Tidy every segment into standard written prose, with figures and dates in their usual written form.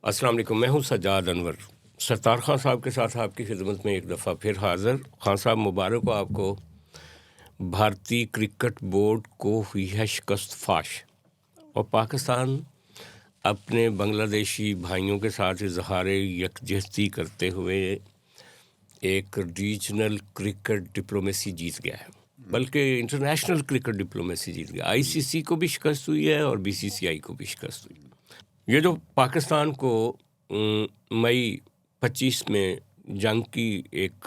अस्सलाम वालेकुम, मैं हूं सज्जाद अनवर। सरतार खान साहब के साथ आपकी खिदमत में एक दफ़ा फिर हाज़िर। खान साहब, मुबारक हो आपको। भारतीय क्रिकेट बोर्ड को हुई है शिकस्त फाश और पाकिस्तान अपने बांग्लादेशी भाइयों के साथ इजहार यकजहती करते हुए एक रीजनल क्रिकेट डिप्लोमेसी जीत गया है, बल्कि इंटरनेशनल क्रिकेट डिप्लोमेसी जीत गया। आईसीसी को भी शिकस्त हुई है और बीसीसीआई को भी शिकस्त हुई है। ये जो पाकिस्तान को मई 25 में जंग की एक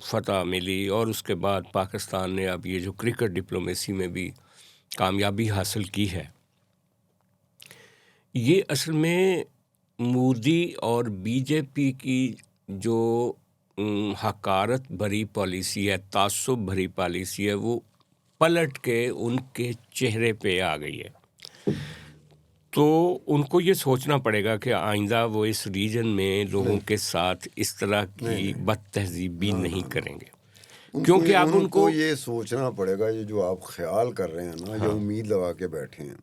फतह मिली और उसके बाद पाकिस्तान ने अब ये जो क्रिकेट डिप्लोमेसी में भी कामयाबी हासिल की है, ये असल में मोदी और बीजेपी की जो हकारत भरी पॉलिसी है, तासुब भरी पॉलिसी है, वो पलट के उनके चेहरे पे आ गई है। तो उनको ये सोचना पड़ेगा कि आइंदा वो इस रीजन में लोगों के साथ इस तरह की बदतहजीबी नहीं करेंगे, क्योंकि अब उनको ये सोचना पड़ेगा। ये जो आप ख्याल कर रहे हैं ना, जो उम्मीद लगा के बैठे हैं,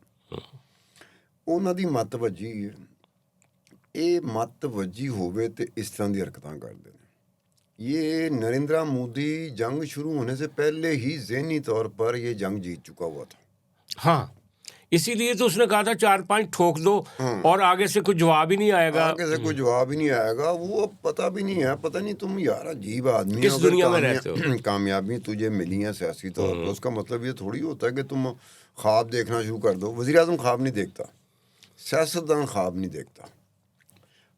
ਉਹਨਾਂ ਦੀ ਮੱਤ ਵੱਜੀ ਹੈ। ਇਹ ਮੱਤ ਵੱਜੀ ਹੋਵੇ ਤੇ ਇਸ ਤਰ੍ਹਾਂ ਦੀ ਹਰਕਤਾਂ ਕਰਦੇ ਨੇ। ये नरेंद्र मोदी जंग शुरू होने से पहले ही ज़हनी तौर पर ये जंग जीत चुका हुआ था। हाँ, इसीलिए तो उसने कहा था 4-5 ठोक दो और आगे से कुछ जवाब ही नहीं आएगा। आगे से कोई जवाब ही नहीं आएगा। वो अब पता भी नहीं है, पता नहीं तुम यार अजीब आदमी किस दुनिया में रहते हो। कामयाबी तुझे मिली है सियासी तौर पर, उसका मतलब ये थोड़ी होता है कि तुम ख्वाब देखना शुरू कर दो। वज़ीर आज़म ख्वाब नहीं देखता, सियासतदान ख्वाब नहीं देखता।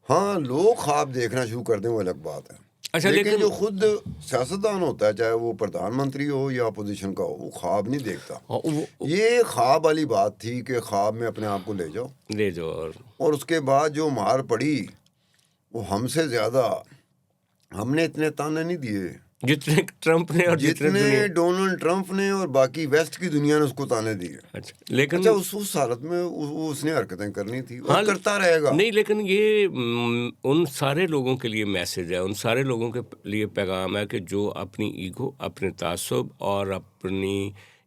हाँ, लोग ख्वाब देखना शुरू कर दें वो अलग बात है। अच्छा, लेकिन जो खुद सियासतदान होता है, चाहे वो प्रधानमंत्री हो या अपोजिशन का हो, वो ख्वाब नहीं देखता। ये ख्वाब वाली बात थी कि ख्वाब में अपने आप को ले जाओ और उसके बाद जो मार पड़ी वो हमसे ज़्यादा हमने इतने ताने नहीं दिए जितने ट्रंप ने और जितने डोनाल्ड ट्रंप ने और बाकी वेस्ट की दुनिया ने उसको ताने दिए। अच्छा, लेकिन उस हालत में उसने हरकतें करनी थी और करता रहेगा। नहीं, लेकिन ये उन सारे लोगों के लिए मैसेज है, उन सारे लोगों के लिए पैगाम है कि जो अपनी ईगो, अपने तासुब और अपनी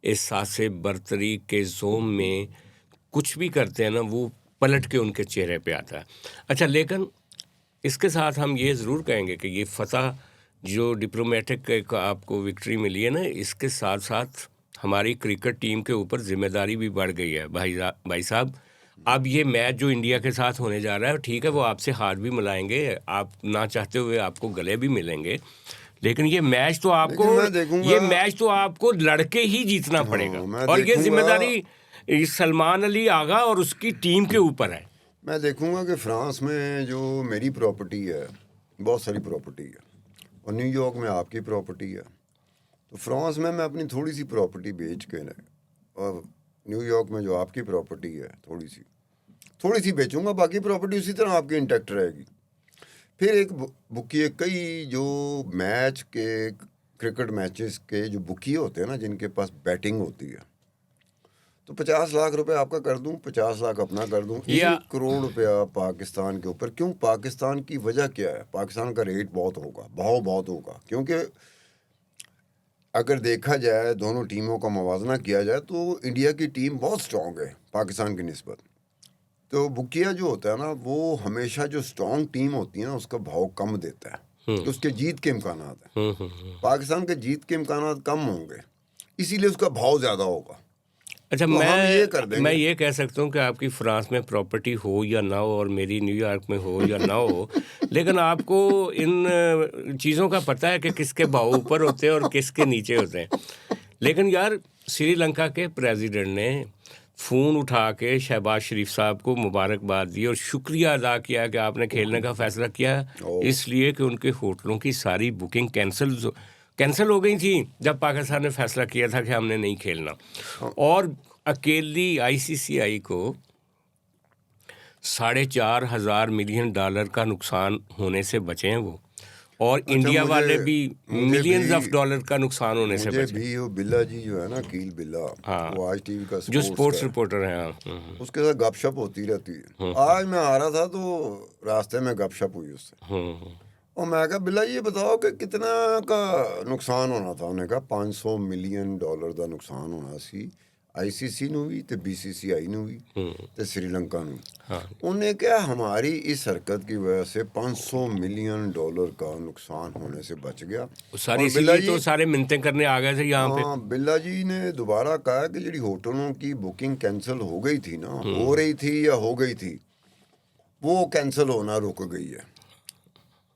एहसास बरतरी के जोम में कुछ भी करते हैं ना, वो पलट के उनके चेहरे पे आता है। अच्छा, लेकिन इसके साथ हम ये ज़रूर कहेंगे कि ये फतह जो डिप्लोमेटिक आपको विक्ट्री मिली है ना, इसके साथ साथ हमारी क्रिकेट टीम के ऊपर जिम्मेदारी भी बढ़ गई है। भाई साहब, अब ये मैच जो इंडिया के साथ होने जा रहा है, ठीक है, वो आपसे हार भी मिलाएंगे, आप ना चाहते हुए आपको गले भी मिलेंगे, लेकिन ये मैच तो आपको लड़के ही जीतना पड़ेगा और ये जिम्मेदारी सलमान अली आगा और उसकी टीम के ऊपर है। मैं देखूंगा कि फ्रांस में जो मेरी प्रॉपर्टी है, बहुत सारी प्रॉपर्टी है, और न्यूयॉर्क में आपकी प्रॉपर्टी है, तो फ्रांस में मैं अपनी थोड़ी सी प्रॉपर्टी बेच के ना, और न्यूयॉर्क में जो आपकी प्रॉपर्टी है थोड़ी सी बेचूंगा, बाकी प्रॉपर्टी उसी तरह आपकी इंटैक्ट रहेगी। फिर एक बुकिए, कई जो मैच के क्रिकेट मैचेस के जो बुकिए होते हैं ना, जिनके पास बैटिंग होती है, तो 50 लाख रुपए आपका कर दूं, 50 लाख अपना कर दूं, 1 करोड़ रुपया पाकिस्तान के ऊपर। क्यों? पाकिस्तान की वजह क्या है? पाकिस्तान का रेट बहुत होगा, भाव बहुत होगा, क्योंकि अगर देखा जाए, दोनों टीमों का मुवाजना किया जाए, तो इंडिया की टीम बहुत स्ट्रॉन्ग है पाकिस्तान की निस्बत। तो बुकिया जो होता है ना, वो हमेशा जो स्ट्रॉन्ग टीम होती है ना, उसका भाव कम देता है, तो उसके जीत के इम्कान हैं। पाकिस्तान के जीत के इम्कान कम होंगे, इसीलिए उसका भाव ज़्यादा होगा। अच्छा, तो मैं ये कह सकता हूँ कि आपकी फ्रांस में प्रॉपर्टी हो या ना हो और मेरी न्यूयॉर्क में हो या ना हो, लेकिन आपको इन चीज़ों का पता है कि किसके भाव ऊपर होते हैं और किसके नीचे होते हैं। लेकिन यार, श्रीलंका के प्रेसिडेंट ने फ़ोन उठा के शहबाज शरीफ साहब को मुबारकबाद दी और शुक्रिया अदा किया कि आपने खेलने का फ़ैसला किया, इसलिए कि उनके होटलों की सारी बुकिंग कैंसिल हो गई थी जब पाकिस्तान ने फैसला किया था कि हमने नहीं खेलना। और अकेली आईसीसीआई को $4,500 मिलियन का नुकसान होने से बचे हैं वो, और इंडिया वाले भी मिलियंस ऑफ डॉलर का नुकसान होने से बचे। भी वो बिल्ला जी जो है ना, कील बिल्ला, वो आज टीवी का जो स्पोर्ट्स रिपोर्टर हैं, उसके साथ गपशप होती रहती है। आज मैं आ रहा था तो रास्ते में गपशप हुई उससे, और मैं कहा, बिल्ला ये बताओ कि कितना का नुकसान होना था? उन्होंने कहा $500 मिलियन का नुकसान होना सी ICC ਨੂੰ ਵੀ ਤੇ BCCI ਨੂੰ ਵੀ ਤੇ श्रीलंका ਨੂੰ। हाँ उन्हें क्या हमारी इस हरकत की वजह से $500 मिलियन का नुकसान होने से बच गया। वो सारी और बिल्ला इसीलिए तो जी सारे मिन्नतें करने आ गए थे यहाँ पे। हाँ, बिल्ला जी ने दोबारा कहा कि जी होटलों की बुकिंग कैंसिल हो गई थी ना, हो रही थी या हो गई थी, वो कैंसिल होना रुक गई है।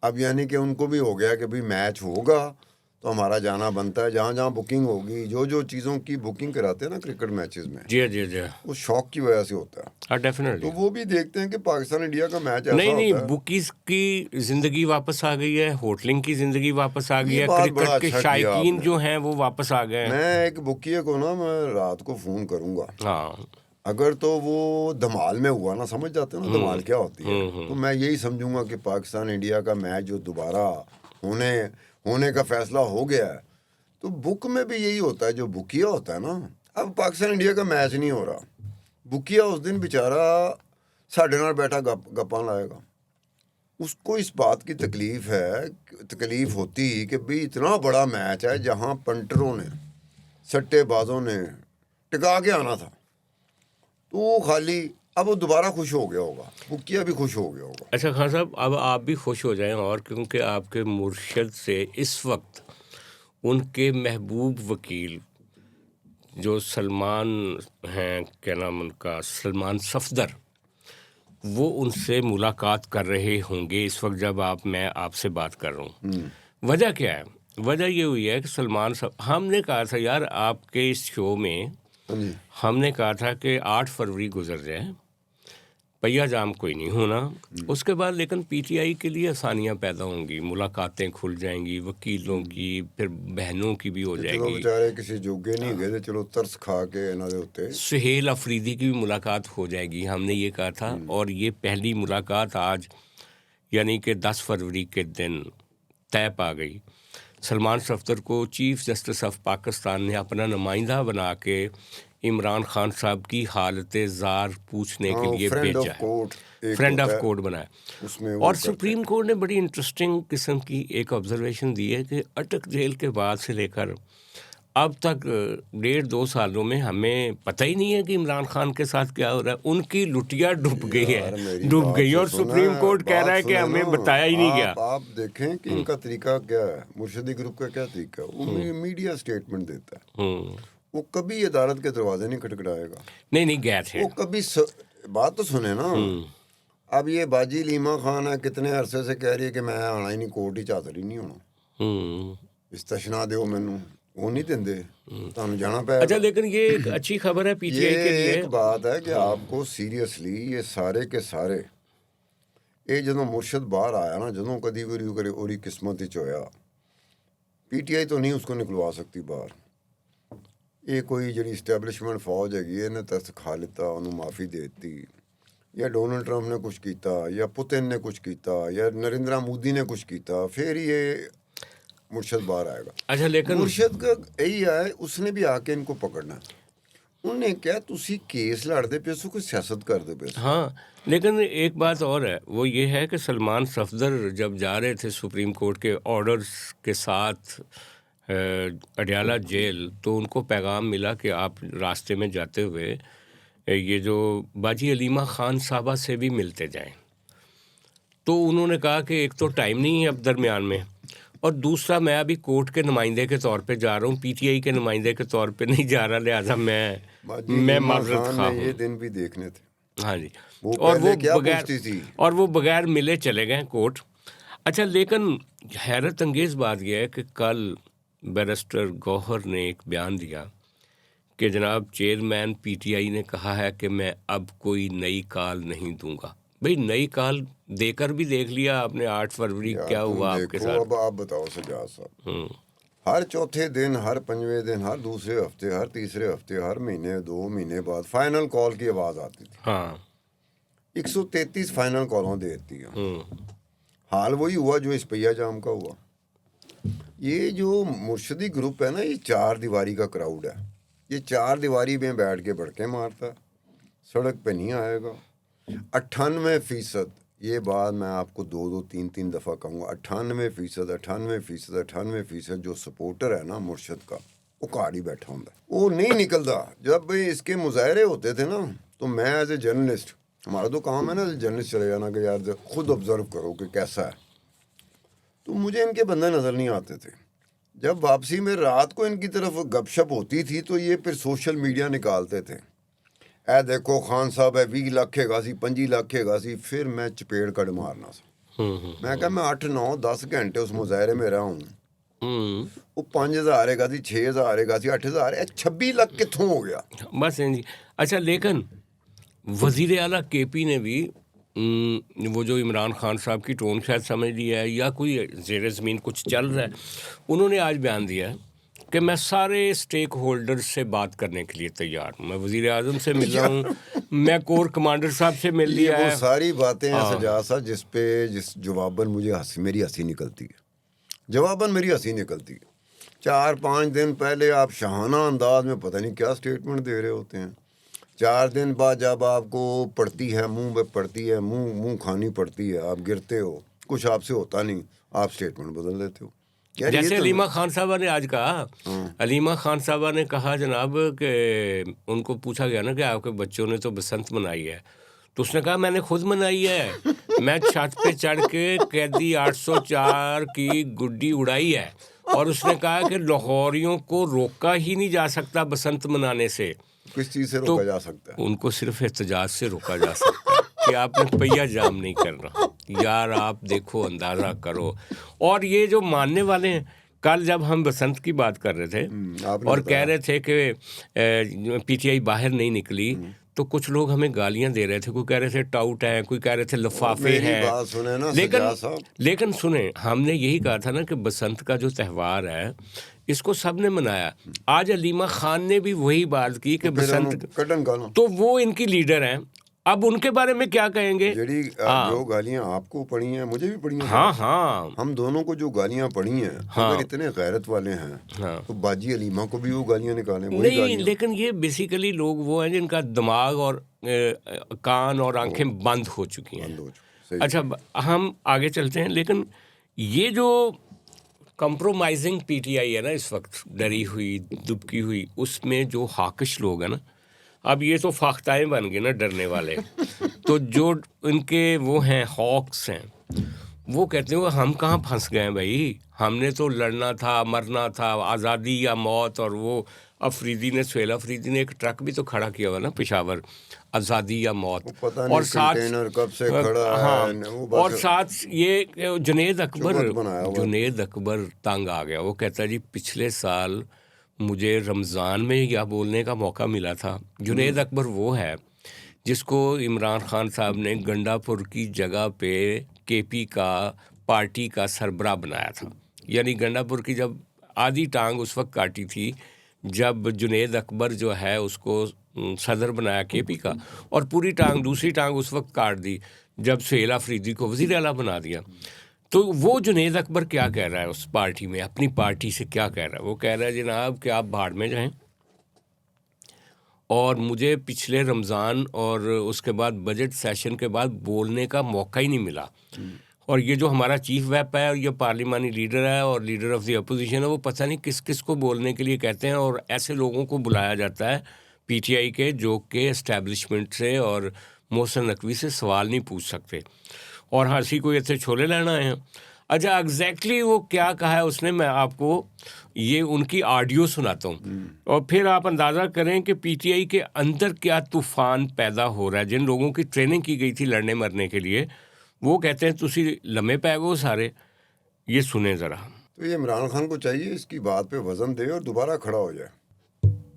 अब यानी कि उनको भी हो गया कि भाई मैच होगा तो हमारा जाना बनता है, जहाँ जहाँ बुकिंग होगी, जो जो चीज़ों की बुकिंग कराते हैं ना क्रिकेट मैचेस में, जी जी जी वो शौक की वजह से होता है। हाँ तो डेफिनेटली। वो भी देखते हैं कि पाकिस्तान इंडिया का मैच ऐसा नहीं नहीं, होता है। बुकीज की जिंदगी वापस आ गई है, होटलिंग की जिंदगी वापस आ गई ये है, बात क्रिकेट बड़ा के अच्छा किया शायकीन आपने। जो हैं वो वापस आ गए हैं। मैं एक बुकिए को ना मैं रात को फ़ोन करूँगा, हाँ अगर तो वो धमाल में हुआ ना, समझ जाते हो ना धमाल क्या होती है, तो मैं यही समझूंगा कि पाकिस्तान इंडिया का मैच जो दोबारा होने का फैसला हो गया है। तो बुक में भी यही होता है, जो बुकिया होता है ना, अब पाकिस्तान इंडिया का मैच नहीं हो रहा, बुकिया उस दिन बेचारा साढ़े नाल बैठा गप्पा लाएगा। उसको इस बात की तकलीफ होती कि भाई इतना बड़ा मैच है जहां पंटरों ने, सट्टेबाजों ने टिका के आना था, तो वो खाली अब वो दोबारा खुश हो गया होगा, बुकिया भी खुश हो गया होगा। अच्छा खान साहब, अब आप भी खुश हो जाएं, और क्योंकि आपके मुर्शद से इस वक्त उनके महबूब वकील जो सलमान हैं, क्या नाम उनका, सलमान सफदर, वो उनसे मुलाकात कर रहे होंगे इस वक्त जब मैं आपसे बात कर रहा हूँ। वजह क्या है? वजह ये हुई है कि हमने कहा था यार आपके इस शो में, हमने कहा था कि 8 फरवरी गुजर जाए, पहिया जाम कोई नहीं होना, उसके बाद लेकिन PTI के लिए आसानियां पैदा होंगी, मुलाकातें खुल जाएंगी वकीलों की, फिर बहनों की भी हो चलो जाएगी, बेचारे किसी जोगे नहीं गए थे, चलो तरस खा के इन्होंने उत्ते सुहेल अफरीदी की भी मुलाकात हो जाएगी, हमने ये कहा था। और ये पहली मुलाकात आज यानी कि 10 फरवरी के दिन तय पा गई। सलमान सफदर को चीफ जस्टिस ऑफ पाकिस्तान ने अपना नुमाइंदा बना के इमरान खान साहब की हालत ज़ार पूछने के लिए भेजा है, फ्रेंड ऑफ कोर्ट बनाया। उसमें और सुप्रीम कोर्ट ने बड़ी इंटरेस्टिंग किस्म की एक ऑब्जर्वेशन दी है कि अटक जेल के बाद से लेकर अब तक 1.5-2 सालों में हमें पता ही नहीं है कि इमरान खान के साथ क्या हो रहा है। उनकी लुटिया डूब गई है, और सुप्रीम कोर्ट कह रहा है कि हमें बताया ही नहीं गया। आप देखें कि इनका तरीका क्या है, मुर्शदी ग्रुप का क्या तरीका है, वो मीडिया स्टेटमेंट देता है, वो कभी अदालत के दरवाजे नहीं खटखटाएगा। नहीं गए थे, वो कभी बात तो सुने ना। अब ये बाजी लीमा खान है, कितने अरसे से कह रही है कि मैं आना ही नहीं, कोर्ट ही हाजिर ही नहीं होना, इस्तेशना दो मैनू, वो नहीं देंगे, तुहानू जाना पड़ेगा। अच्छा, लेकिन ये एक अच्छी खबर है PTI के लिए। एक बात है कि आपको सीरियसली ये सारे के सारे ये जो मुर्शद बाहर आया ना, जो कदी भी ओरी किस्मत ही होया, PTI तो नहीं उसको निकलवा सकती बाहर। ये कोई जी इस्टैबलिशमेंट फौज हैगी, इन्हें तरस खा लिता, उन्होंने माफ़ी दे दी, या डोनाल्ड ट्रंप ने कुछ किया, या पुतिन ने कुछ किया, या नरेंद्र मोदी ने कुछ किया, फिर ये मुर्शद बाहर आएगा। अच्छा, लेकिन मुर्शद का यही है, उसने भी आके इनको पकड़ना। उन्हें क्या तुसी केस लड़ते पे सो, कोई सियासत करते पे। हाँ, लेकिन एक बात और है, वो ये है कि सलमान सफदर जब जा रहे थे सुप्रीम कोर्ट के ऑर्डर्स के साथ अडयाला जेल, तो उनको पैगाम मिला कि आप रास्ते में जाते हुए ये जो बाजी अलीमा खान साहबा से भी मिलते जाएं। तो उन्होंने कहा कि एक तो टाइम नहीं है अब दरमियान में, और दूसरा मैं अभी कोर्ट के नुमाइंदे के तौर पे जा रहा हूँ, PTI के नुमाइंदे के तौर पे नहीं जा रहा, लिहाजा मैं माजरत खा हूँ। ये दिन भी देखने थे। हाँ जी, और वो बगैर मिले चले गए कोर्ट। अच्छा, लेकिन हैरत अंगेज़ बात यह है कि कल बैरिस्टर गौहर ने एक बयान दिया कि जनाब चेयरमैन PTI ने कहा है कि मैं अब कोई नई कॉल नहीं दूंगा। भाई, नई कॉल देकर भी देख लिया आपने 8 फरवरी क्या हुआ आपके साथ। अब आप बताओ सजाद साहब, हर चौथे दिन, हर पंजवें दिन, हर दूसरे हफ्ते, हर तीसरे हफ्ते, हर महीने 2 महीने बाद फाइनल कॉल की आवाज़ आती थी। हाँ, 133 फाइनल कॉलों देती हैं। हाल वही हुआ जो इस पहिया जाम का हुआ। ये जो मुर्शदी ग्रुप है ना, ये 4 दीवारी का क्राउड है। ये 4 दीवारी में बैठ के भड़के मारता, सड़क पे नहीं आएगा। 98%, ये बात मैं आपको 2-3 दफ़ा कहूँगा, 98% जो सपोर्टर है ना मुर्शद का, वो घाड़ ही बैठा होंगे, वो नहीं निकलता। जब इसके मुजाहरे होते थे ना, तो मैं एज ए जर्नलिस्ट, हमारा तो काम है ना जर्नलिस्ट चले जाना कि यार खुद ऑब्जर्व करो कि कैसा है, तो मुझे इनके बंदे नज़र नहीं आते थे। जब वापसी में रात को इनकी तरफ गपशप होती थी तो ये फिर सोशल मीडिया निकालते थे, ए देखो खान साहब है 20 लाख है सी 25 लाख है सी। फिर मैं चपेड़ कड़ मारना सा। मैं कहा मैं 8 9 10 घंटे उस मुजाहरे में रहा हूँ, वो 5000 है सी 6000 है सी 8000 है, 26 लाख कितों हो गया बस जी। अच्छा, लेकिन वज़ीर आला केपी ने भी वो जो इमरान खान साहब की टोन शायद समझ लिया है या कोई ज़ेर ज़मीन कुछ चल रहा है, उन्होंने आज बयान दिया है कि मैं सारे स्टेक होल्डर्स से बात करने के लिए तैयार हूँ। मैं वज़ीर आज़म से मिल रहा हूँ, मैं कोर कमांडर साहब से मिल लिया है। वो सारी बातें हैं सजा सा जिस जवाबन मुझे मेरी हंसी निकलती है, जवाबन मेरी हंसी निकलती है। 4-5 दिन पहले आप शाहाना अंदाज में पता नहीं क्या स्टेटमेंट दे रहे होते हैं, 4 दिन बाद जब आपको पड़ती है मुंह पे पड़ती है, मुंह खानी पड़ती है, आप गिरते हो, कुछ आपसे होता नहीं, आप स्टेटमेंट बदल देते हो। जैसे अलीमा खान साहबा ने आज कहा, अलीमा खान साहबा ने कहा जनाब कि उनको पूछा गया ना कि आपके बच्चों ने तो बसंत मनाई है, तो उसने कहा मैंने खुद मनाई है, मैं छत पे चढ़ के कैदी 804 की गुड्डी उड़ाई है। और उसने कहा कि लाहौरियों को रोका ही नहीं जा सकता बसंत मनाने से। किस चीज़ से रोका जा सकता है? उनको सिर्फ एहतजाज से रोका जा सकता है कि आपने पहिया जाम नहीं करना। यार आप देखो, अंदाज़ा करो। और ये जो मानने वाले हैं, कल जब हम बसंत की बात कर रहे थे और कह रहे थे कि पीटीआई बाहर नहीं निकली, तो कुछ लोग हमें गालियां दे रहे थे, कोई कह रहे थे टाउट हैं, कोई कह रहे थे लफाफे हैं। लेकिन सुने, हमने यही कहा था ना कि बसंत का जो त्यौहार है इसको सब ने मनाया। आज अलीमा खान ने भी वही बात की कि बसंत, तो वो इनकी लीडर हैं, अब उनके बारे में क्या कहेंगे? जो गालियां आपको पड़ी हैं मुझे भी पड़ी हैं। हाँ, हम दोनों को जो गालियां पड़ी हैं, अगर इतने गैरत वाले हैं तो बाजी अलीमा को भी वो गालियां निकालें। नहीं, लेकिन ये बेसिकली लोग वो हैं जिनका दिमाग और कान और आंखें बंद हो चुकी हैं। अच्छा, हम आगे चलते हैं। लेकिन ये जो कंप्रोमाइजिंग पीटीआई है ना इस वक्त, डरी हुई दुबकी हुई, उसमें जो हाकिश लोग हैं ना, अब ये तो फाख्ताएँ बन गए ना डरने वाले। तो जो इनके वो हैं हॉक्स हैं, वो कहते हैं हम कहाँ फंस गए हैं भाई, हमने तो लड़ना था, मरना था, आज़ादी या मौत। और वो सुहेल अफरीदी ने एक ट्रक भी तो खड़ा किया हुआ ना पेशावर, आज़ादी या मौत। और साथ कब से खड़ा है, और साथ ये जुनेद अकबर तंग आ गया। वो कहता है जी पिछले साल मुझे रमज़ान में यह बोलने का मौका मिला था। जुनेद अकबर वो है जिसको इमरान खान साहब ने गंडापुर की जगह पे केपी का पार्टी का सरबराह बनाया था। यानी गंडापुर की जब आधी टांग उस वक्त काटी थी जब जुनेद अकबर जो है उसको सदर बनाया केपी का, और पूरी टांग, दूसरी टांग उस वक्त काट दी जब सुहेल अफरीदी को वज़ीर आला बना दिया। तो वो जुनेद अकबर क्या कह रहा है उस पार्टी में, अपनी पार्टी से क्या कह रहा है? वो कह रहा है जनाब कि आप भाड़ में जाएं, और मुझे पिछले रमज़ान और उसके बाद बजट सेशन के बाद बोलने का मौका ही नहीं मिला। और ये जो हमारा चीफ व्हिप है और ये पार्लिमानी लीडर है और लीडर ऑफ द अपोजिशन है, वो पता नहीं किस किस को बोलने के लिए कहते हैं, और ऐसे लोगों को बुलाया जाता है पीटीआई के जो कि एस्टैब्लिशमेंट से और मोहसिन नकवी से सवाल नहीं पूछ सकते, और हंसी कोई ऐसे छोले लेना है। अच्छा, एग्जैक्टली वो क्या कहा है उसने, मैं आपको ये उनकी ऑडियो सुनाता हूँ और फिर आप अंदाज़ा करें कि पीटीआई के अंदर क्या तूफ़ान पैदा हो रहा है। जिन लोगों की ट्रेनिंग की गई थी लड़ने मरने के लिए, वो कहते हैं तुसी लम्हे पै गो सारे। ये सुने ज़रा। तो ये इमरान खान को चाहिए इसकी बात पे वजन दे और दोबारा खड़ा हो जाए।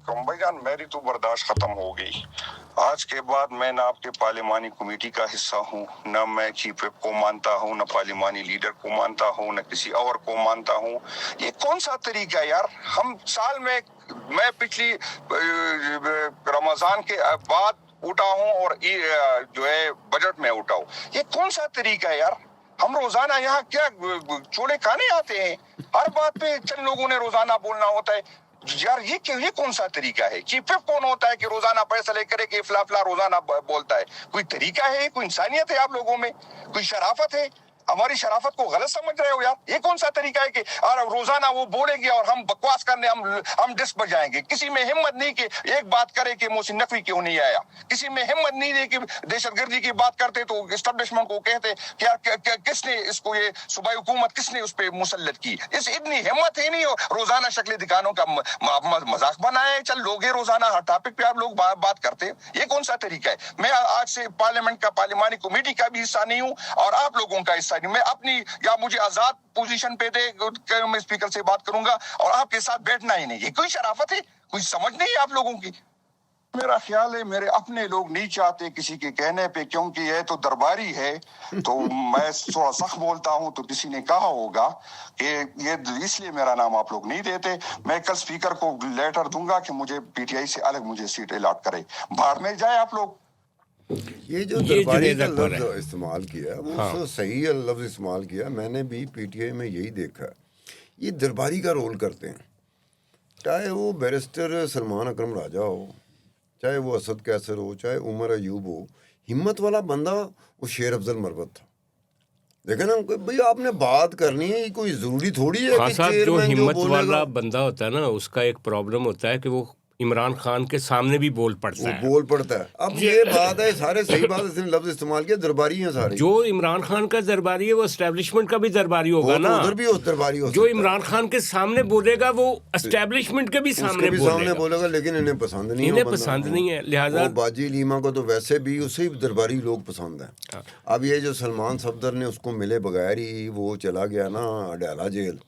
भाईजान मेरी तो बर्दाश्त खत्म हो गई। आज के बाद मैं ना आपके पार्लिमानी कमेटी का हिस्सा हूँ, न मैं चीफ व्हिप को मानता हूँ, न पार्लिमानी लीडर को मानता हूँ, न किसी और को मानता हूँ। ये कौन सा तरीका है यार? हम साल में, मैं पिछली रमजान के बाद उठा हूँ और जो है बजट में उठा हूँ। ये कौन सा तरीका है यार? हम रोजाना यहाँ क्या चूड़े खाने आते हैं? हर बात पे चंद लोगों ने रोजाना बोलना होता है यार। ये कौन सा तरीका है? चीफ व्हिप कौन होता है कि रोजाना फैसले करे कि फला फला रोजाना बोलता है? कोई तरीका है? कोई इंसानियत है आप लोगों में? कोई शराफत है? हमारी शराफत को गलत समझ रहे हो यार? ये कौन सा तरीका है कि रोजाना वो बोलेंगे और हम बकवास करने हम डिस्क पर जाएंगे? किसी में हिम्मत नहीं कि एक बात करे कि मोहसिन नकवी क्यों नहीं आया, किसी में हिम्मत नहीं है कि दहशतगर्दी की बात करते तो एस्टेब्लिशमेंट को कहते कि यार किसने इसको, ये सूबाई हुकूमत किसने उस पर मुसल्लत की? इस इतनी हिम्मत ही नहीं हो, रोजाना शक्ल दिखानों का मजाक बनाया है। चल लोग रोजाना हर टॉपिक पे आप लोग बात करते हैं, ये कौन सा तरीका है? मैं आज से पार्लियामेंट का, पार्लिमानी कमेटी का भी हिस्सा नहीं हूँ और आप लोगों का हिस्सा नहीं। मैं अपनी, या मुझे आजाद पोजीशन पे दे, मैं स्पीकर से बात करूंगा और आपके साथ बैठना ही नहीं। ये कोई शराफत है? कोई समझ नहीं है आप लोगों की? मेरा ख्याल है मेरे अपने लोग नहीं चाहते किसी के कहने पे, क्योंकि ये तो दरबारी है तो मैं थोड़ा सख्त बोलता हूं, तो किसी ने कहा होगा कि ये इसलिए मेरा नाम आप लोग नहीं देते। मैं कल स्पीकर को लेटर दूंगा कि मुझे पीटीआई से अलग मुझे सीट अलॉट करे, बाहर में जाए आप लोग। ये जो दरबारी का लफ्ज़ इस्तेमाल किया वो हाँ। सही लफ्ज़ इस्तेमाल किया। मैंने भी पीटीआई में यही देखा, ये दरबारी का रोल करते हैं। चाहे वो बैरिस्टर सलमान अकरम राजा हो, चाहे वो असद कैसर हो, चाहे उमर अयूब हो, हिम्मत वाला बंदा वो शेर अफजल मरवत था। देखे ना भाई, आपने बात करनी है, कोई ज़रूरी थोड़ी है कि जो हिम्मत वाला बंदा होता है ना, उसका एक प्रॉब्लम होता है कि वो इमरान खान के सामने भी बोल पड़ता है, बोल पड़ता है। अब ये बात है, सारे सही बात है, लफ्ज इस्तेमाल किया, दरबारी हैं सारे। जो इमरान खान का दरबारी है वो एस्टेब्लिशमेंट का भी दरबारी होगा ना, उधर भी दरबारी हो। जो इमरान खान के सामने बोलेगा वो एस्टेब्लिशमेंट के भी सामने बोलेगा, लेकिन इन्हें पसंद नहीं, इन्हें पसंद नहीं है। लिहाजा बाजी लीमा को तो वैसे भी उसे दरबारी लोग पसंद है। अब ये जो सलमान सफदर ने उसको मिले बगैर ही वो चला गया ना अडयाला जेल,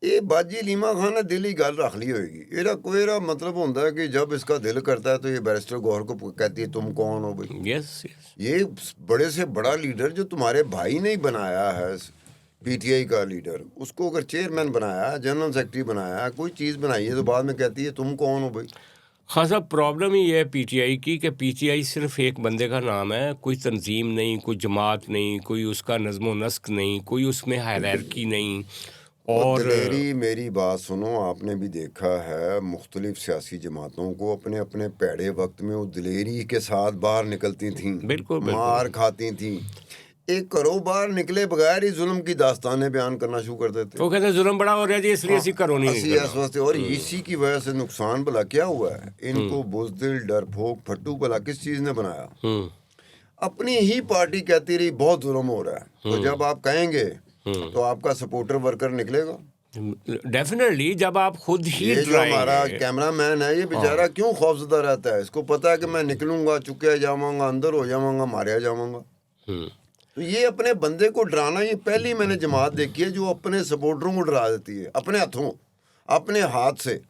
ये बाजी लीमा खान ने दिल ही गल रख ली होगी। एरा कोई मतलब होता है कि जब इसका दिल करता है तो ये बैरिस्टर गौहर को कहती है तुम कौन हो भाई? यस ये बड़े से बड़ा लीडर जो तुम्हारे भाई ने ही बनाया है, पीटीआई का लीडर, उसको अगर चेयरमैन बनाया, जनरल सेक्रेटरी बनाया, कोई चीज़ बनाई है, तो बाद में कहती है तुम कौन हो भाई? खासा प्रॉब्लम ही है पीटीआई की कि पीटीआई सिर्फ एक बंदे का नाम है, कोई तंजीम नहीं, कोई जमात नहीं, कोई उसका नज़्म व नस्क नहीं, कोई उसमें हायरार्की नहीं। और मेरी बात सुनो, आपने भी देखा है मुख्तलिफ सियासी जमातों को अपने अपने पैड़े वक्त में वो दिलेरी के साथ बाहर निकलती थीं, बिल्कुल मार खाती थीं। एक घरों बाहर निकले बगैर ही जुल्म की दास्तानें बयान करना शुरू कर देते। वो कहते जुल्म बड़ा हो रहा है इसलिए ऐसी करो नहीं। और इसी की वजह से नुकसान भला क्या हुआ है? इनको बुज़दिल, डरपोक, फट्टू भला किस चीज़ ने बनाया? अपनी ही पार्टी कहती रही बहुत जुल्म हो रहा है, तो जब आप कहेंगे तो आपका सपोर्टर वर्कर निकलेगा डेफिनेटली। जब आप खुद ही, ये जो हमारा कैमरामैन है, ये बेचारा क्यों खौफजदा रहता है? इसको पता है कि मैं निकलूंगा, चुके जाऊंगा, अंदर हो जाऊंगा, मारा जाऊंगा। तो ये अपने बंदे को डराना, ये पहली मैंने जमात देखी है जो अपने सपोर्टरों को डरा देती है अपने हाथों, अपने हाथ से।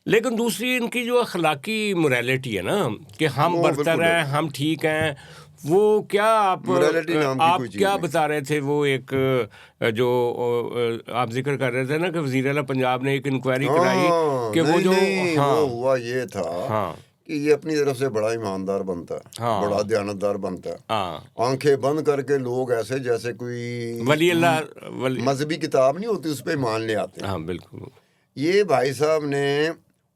लेकिन दूसरी इनकी जो अखलाकी मोरालिटी है ना कि हम बरतर हैं, हम ठीक हैं, वो क्या आप क्या बता रहे थे? वो एक जो आप जिक्र कर रहे थे ना कि वज़ीर आला पंजाब ने एक इंक्वायरी कराई कि वो जो वो हुआ ये था कि ये अपनी तरफ से बड़ा ईमानदार बनता है, बड़ा दयानतदार बनता है। आंखें बंद करके लोग ऐसे जैसे कोई वली अल्लाह मजहबी किताब नहीं होती उस पर मान ले आते हैं। हाँ बिल्कुल। ये भाई साहब ने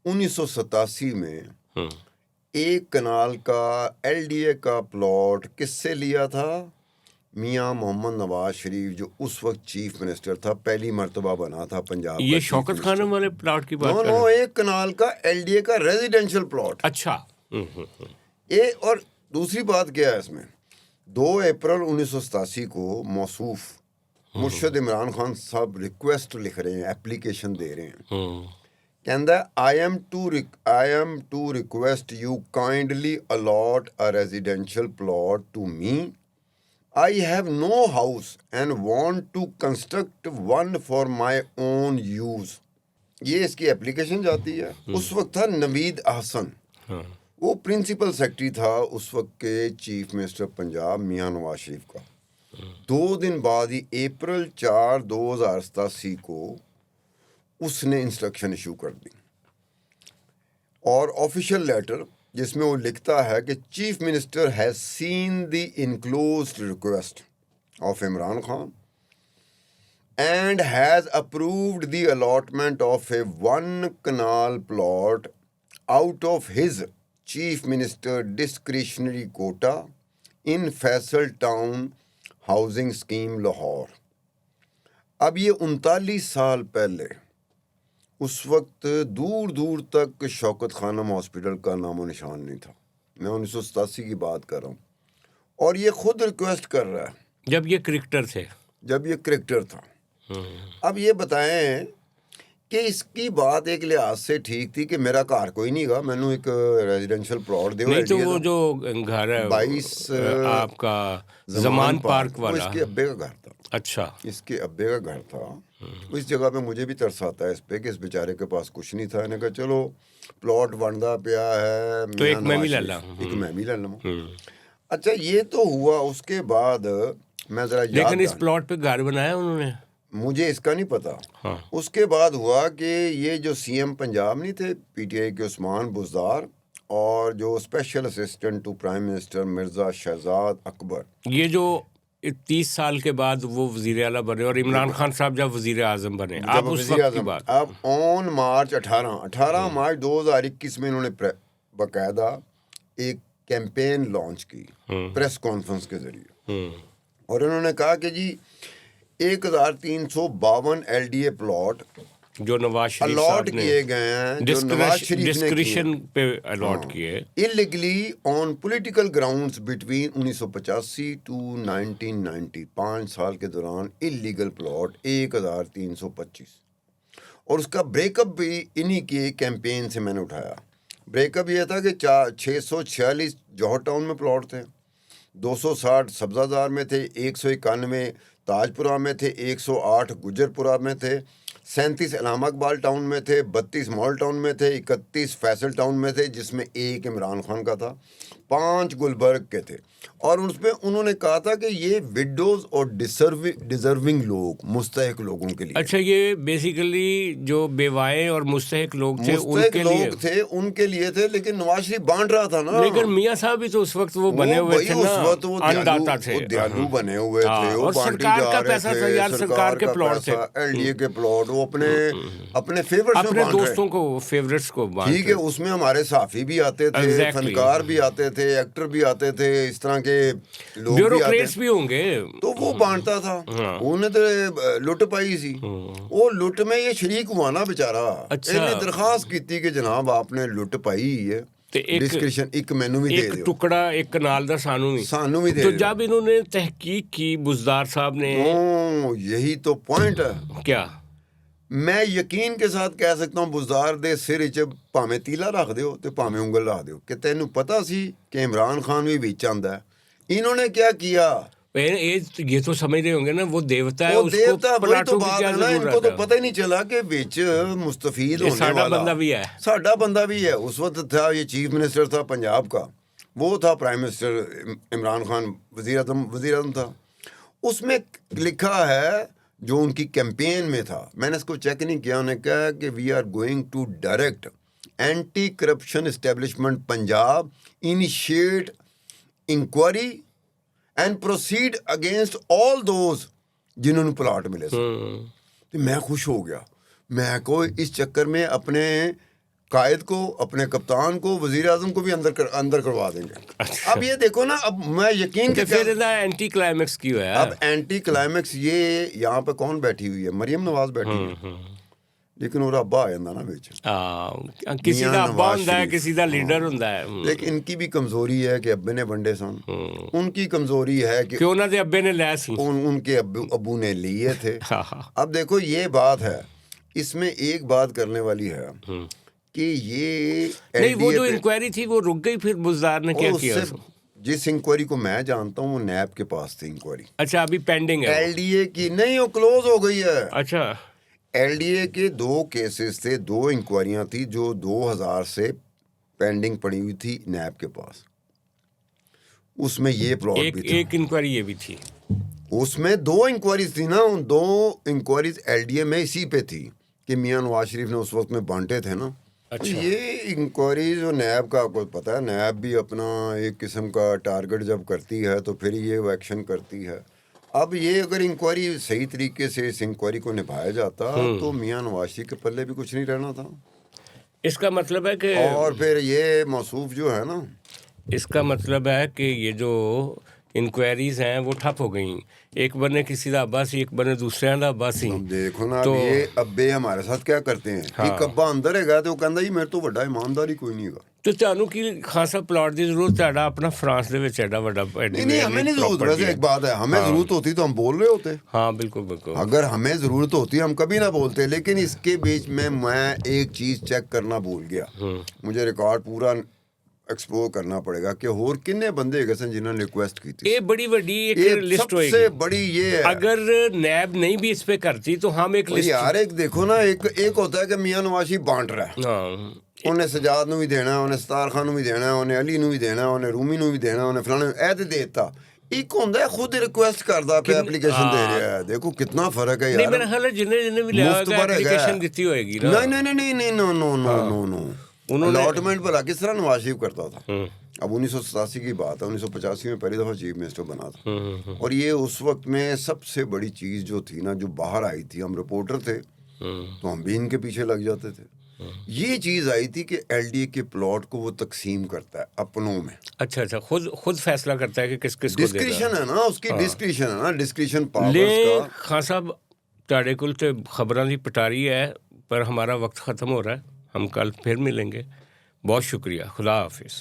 1987 में एक कनाल का एलडीए का प्लॉट किससे लिया था? मियां मोहम्मद नवाज शरीफ जो उस वक्त चीफ मिनिस्टर था, पहली मरतबा बना था पंजाब। ये शौकत खान वाले प्लॉट की बात? नो, एक कनाल का एलडीए का रेजिडेंशियल प्लॉट। अच्छा। ये और दूसरी बात क्या है इसमें, 2 अप्रैल 1987 को मौसूफ मुर्शद इमरान खान साहब रिक्वेस्ट लिख रहे हैं, एप्लीकेशन दे रहे हैं, कहता है I am to request you kindly allot a residential plot to me. I have no house and want to construct one for my own use. ये इसकी एप्लीकेशन जाती है। उस वक्त था नवीद अहसन, वो प्रिंसिपल सेक्रेटरी था उस वक्त के चीफ मिनिस्टर पंजाब मियां नवाज शरीफ का। 2 दिन बाद ही अप्रैल 4, 2087 को उसने इंस्ट्रक्शन इशू कर दी और ऑफिशियल लेटर जिसमें वो लिखता है कि chief minister has seen the enclosed request of Imran Khan and has approved the allotment of a 1 kanal plot out of his chief minister discretionary quota in Faisal Town housing scheme Lahore. अब ये 39 साल पहले, उस वक्त दूर दूर तक शौकत खानम हॉस्पिटल का नामो निशान नहीं था। मैं 1987 की बात कर रहा हूँ, और ये खुद रिक्वेस्ट कर रहा है जब ये क्रिकेटर थे, जब ये क्रिकेटर था। अब ये बताएं कि इसकी बात एक लिहाज से ठीक थी कि मेरा घर कोई नहीं गा, मैनू एक रेजिडेंशियल प्लॉट दे। नहीं तो वो जो घर है 22 आपका जमान पार्क वो वाला, इसके अब्बे का घर था। अच्छा, इसके अब्बे का घर था। इस जगह पे मुझे भी तरस आता है इस पे कि इस बेचारे के पास कुछ नहीं था। इन्हें कहा चलो प्लॉट बनता पिया है तो एक मैं भी ले ला, ला। एक मैं भी ले लूँ। अच्छा, ये तो हुआ। उसके बाद मैं जरा याद, लेकिन इस प्लॉट पे घर बनाया उन्होंने, मुझे इसका नहीं पता। हाँ। उसके बाद हुआ कि ये जो सीएम पंजाब नहीं थे पीटीआई के, उस्मान बुज़दार, और जो special assistant to prime minister Mirza Shahzad Akbar, ये जो 30 साल के बाद वो वजीर आला बने और इमरान खान साहब जब वजीर आजम बने, आप उस वक्त की बात। अब ऑन मार्च 18 मार्च 2021 में इन्होंने बाकायदा एक कैंपेन लॉन्च की प्रेस कॉन्फ्रेंस के जरिए, और इन्होंने कहा कि जी 1352 एलडीए प्लॉट जो नवाज शरीफ अलॉट साहब ने किए गए हैं, जो नवाज शरीफ ने डिस्क्रिशन पे अलॉट किए, illegally on political grounds between 1985 to 1990, 5 साल के दौरान इलीगल प्लॉट 1325। और उसका ब्रेकअप भी इन्हीं के कैंपेन से मैंने उठाया। ब्रेकअप ये था कि 646 जौहर टाउन में प्लॉट थे, 260 सब्जादार में थे, 191 ताजपुरा में थे, 108 गुजरपुरा में थे, 37 इलाहाबाद टाउन में थे, 32 मॉल टाउन में थे, 31 फैसल टाउन में थे, जिसमें एक इमरान खान का था, 5 गुलबर्ग के थे। और उसमें उन्होंने कहा था कि ये विडोज और डिजर्विंग लोग, मुस्तहिक लोगों के लिए। अच्छा, ये बेसिकली जो बेवाएं और मुस्तहिक लोग थे उनके लिए थे, लेकिन नवाज शरीफ बांट रहा था ना। लेकिन मियां साहब भी तो उस वक्त वो बने हुए थे ना, अन्नदाता थे, दयालु बने हुए थे, वो और सरकार का पैसा था यार, सरकार के प्लॉट थे, एलडीए के प्लॉट, वो अपने फेवरेट्स अपने दोस्तों को, फेवरेट्स को बांट। ठीक है, उसमें हमारे साफी भी आते थे, फनकार भी आते थे, एक्टर भी आते थे, इस तरह के लोग ब्यूरोक्रेट्स भी होंगे, तो वो बांटता था। उन्हें तो लुट पाई सी, वो लुट में ये शरीक हुआ ना बेचारा। इन्हें दरखास्त की थी कि जनाब आपने लुट पाई है, डिस्क्रिप्शन एक मेनू भी दे दो, टुकड़ा एक कनाल दा सानू भी दे। तो जब इन्होंने तहकीक की बुज़दार साहब ने, यही तो पॉइंट है। क्या मैं यकीन के साथ कह सकता हूँ, बुज़दार दे सिर च भावें तीला रख दो तो भावें उंगल रख दो कि तेनू पता सी कि इमरान खान भी विच आंदा है। इन्होंने क्या किया, ये तो समझ रहे होंगे ना, वो देवता है, वो देवता, वही तो की बात क्या है ना। इनको जरूरत तो है? पता ही नहीं चला कि विच मुस्तफीद होने साडा वाला बंदा भी है, साडा बंदा भी है। उस वक्त था ये चीफ मिनिस्टर था पंजाब का, वो था प्राइम मिनिस्टर इमरान खान, वजीर आज़म था। उसमें लिखा है जो उनकी कैंपेन में था, मैंने इसको चेक नहीं किया, उन्होंने कहा कि we are going to direct anti corruption establishment Punjab initiate inquiry and proceed against all those जिन्होंने प्लॉट मिले। तो मैं खुश हो गया। मैं को इस चक्कर में अपने कायद को, अपने कप्तान को, वजीर आजम को भी अंदर करवा देंगे। अच्छा। अब ये देखो ना, अब मैं यकीन के फिर एंटी क्लाइमेक्स क्यों है? अब एंटी क्लाइमेक्स ये यहाँ पे कौन बैठी हुई है, मरियम नवाज बैठी है, लेकिन वो अब्बा आ जाता ना बिच, किसी का अब्बा हुंदा है, किसी का लीडर हुंदा है। लेकिन इनकी भी कमजोरी है कि अब्बे ने वंडे सन, उनकी कमजोरी है कि उन्होंने दे अब्बे ने लिया सी, उनके अब्बू ने लिए थे। अब देखो ये बात है, इसमें एक बात करने वाली है कि ये नहीं, वो जो इंक्वायरी थी वो रुक गई, फिर बुज़दार ने क्या किया? जिस इंक्वायरी को मैं जानता हूँ वो नैब के पास थी इंक्वायरी। अच्छा, अभी पेंडिंग है? एलडीए की नहीं, वो क्लोज हो गई है। अच्छा, एलडीए के 2 केसेस थे, 2 इंक्वायरियां थी जो 2000 से पेंडिंग पड़ी हुई थी नैब के पास। उसमें ये प्लॉट भी था, एक इंक्वायरी ये भी थी, उसमें 2 इंक्वायरीज थी ना। उन 2 इंक्वायरीज एलडीए में इसी पे थी कि मियां नवाज शरीफ ने उस वक्त में बांटे थे ना। अच्छा। ये इंक्वायरी जो नैब का आपको पता है, नैब भी अपना एक किस्म का टारगेट जब करती है तो फिर ये वो एक्शन करती है। अब ये अगर इंक्वायरी सही तरीके से इस इंक्वायरी को निभाया जाता तो मियां नवाज शरीफ के पल्ले भी कुछ नहीं रहना था। इसका मतलब है कि, और फिर ये मौसूफ जो है ना, इसका मतलब है कि ये जो ਇਨਕੁਆਇਰੀਜ਼ हैं वो ठप हो गई। एक बने किसी का अब्बा सी, एक बने दूसरे का अब्बा सी। अब देखो ना, तो अब ये अब्बे हमारे साथ क्या करते हैं, हाँ। एक अब्बा अंदर हैगा तो वो कहता जी मेरे तो ਵੱਡਾ ईमानदारी कोई नहीं हैगा। तो ਤੁਹਾਨੂੰ ਕੀ ਖਾਸਾ ਪਲਾਟ ਦੀ ਜ਼ਰੂਰਤ? ਤੁਹਾਡਾ ਆਪਣਾ ਫਰਾਂਸ ਦੇ ਵਿੱਚ ਐਡਾ ਵੱਡਾ नहीं हमें नहीं जरूरत। वैसे एक बात है, हमें जरूरत होती तो हम बोल रहे होते। हाँ बिल्कुल बिल्कुल। अगर हमें जरूरत होती हम कभी ना बोलते, लेकिन इसके बीच में मैं एक चीज चेक करना भूल गया। मुझे रिकॉर्ड पूरा एक्सप्लोर करना पड़ेगा कि और किन्ने बंदे हैगे सन जिन्होंने रिक्वेस्ट की थी। ये बड़ी बड़ी एक ये लिस्ट होएगी। सबसे बड़ी ये है, अगर नैब नहीं भी इस पे करती तो हम एक लिस्ट। यार एक देखो ना, एक होता है कि मियां नवाज बांट रहा है, हाँ ਉਹਨੇ ਸਜਾਦ ਨੂੰ ਵੀ ਦੇਣਾ, ਉਹਨੇ ਸਤਾਰ ਖਾਨ ਨੂੰ ਵੀ ਦੇਣਾ, ਉਹਨੇ ਅਲੀ ਨੂੰ ਵੀ ਦੇਣਾ, ਉਹਨੇ ਰੂਮੀ ਨੂੰ ਵੀ ਦੇਣਾ, ਉਹਨੇ ਫਲਾਣੇ ਇਹ ਤੇ ਦੇਤਾ। ਇੱਕ ਹੁੰਦਾ ਖੁਦ ਰਿਕੁਐਸਟ ਕਰਦਾ ਪਿਆ, ਐਪਲੀਕੇਸ਼ਨ ਦੇ ਰਿਹਾ ਹੈ। ਦੇਖੋ ਕਿੰਨਾ ਫਰਕ ਹੈ ਯਾਰ। ਨਹੀਂ ਮੇਰਾ ਖਿਆਲ ਹੈ ਜਿੰਨੇ ਵੀ ਲਿਆ ਹੋਗਾ ਐਪਲੀਕੇਸ਼ਨ ਦਿੱਤੀ ਹੋਏਗੀ ਨਾ। नहीं नो अलॉटमेंट भला किस तरह नवाज शरीफ करता था। अब 1987 की बात है, 1985 में पहली दफ़ा चीफ मिनिस्टर बना था। और ये उस वक्त में सबसे बड़ी चीज़ जो थी ना, जो बाहर आई थी, हम रिपोर्टर थे तो हम भी इनके पीछे लग जाते थे। ये चीज़ आई थी कि एलडीए के प्लॉट को वो तकसीम करता है अपनों में। अच्छा खुद फैसला करता है कि किस किस को देगा। डिस्क्रिशन है ना उसकी, डिस्क्रिशन है ना, डिस्क्रिशन पावर्स ले का। खान साहब ਤੁਹਾਡੇ ਕੋਲ ਤੇ ਖਬਰਾਂ ਦੀ ਪਟਾਰੀ ਹੈ, पर हमारा वक्त ख़त्म हो रहा है। हम कल फिर मिलेंगे। बहुत शुक्रिया। खुदा हाफिज़।